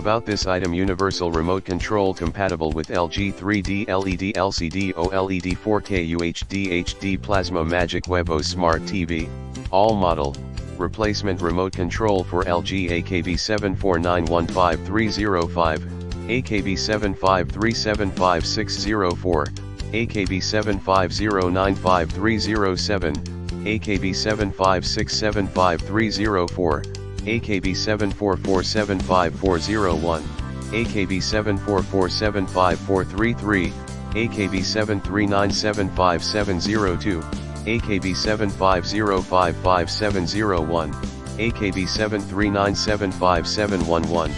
About this item: universal remote control compatible with LG 3D LED LCD OLED 4K UHD HD Plasma Magic Webo Smart TV, all model, replacement remote control for LG AKB7491530, AKB753755604, AKB750953007, AKB756753004, AKB744754001, AKB744754333, AKB739757002, AKB750555701, AKB739755711,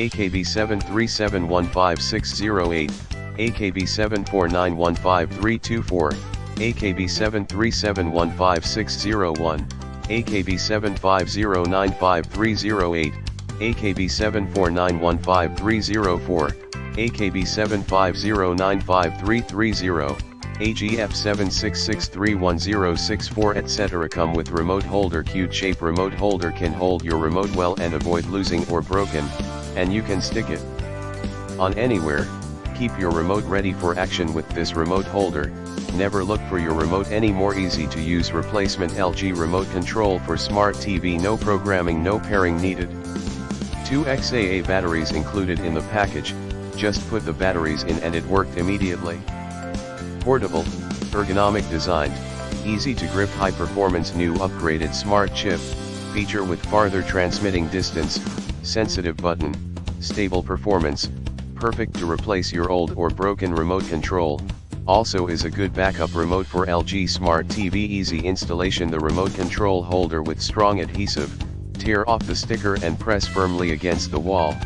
AKB737156008, AKB749153324, AKB737156001, AKB750953008, AKB749153004, AKB750953330, AGF766311064 etc. Come with remote holder. Cute shape remote holder can hold your remote well and avoid losing or broken, and you can stick it on anywhere. Keep your remote ready for action with this remote holder. Never look for your remote anymore. Easy to use replacement LG remote control for smart TV. No programming, no pairing needed. 2 XAA batteries included in the package. Just put the batteries in and it worked immediately. Portable, ergonomic designed, easy to grip, high performance. New upgraded smart chip, feature with farther transmitting distance, sensitive button, stable performance, perfect to replace your old or broken remote control. Also is a good backup remote for LG Smart TV. Easy installation. The remote control holder with strong adhesive, tear off the sticker and press firmly against the wall.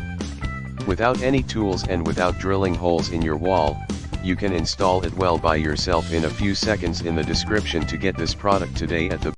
Without any tools and without drilling holes in your wall, you can install it well by yourself in a few seconds. In the description to get this product today at the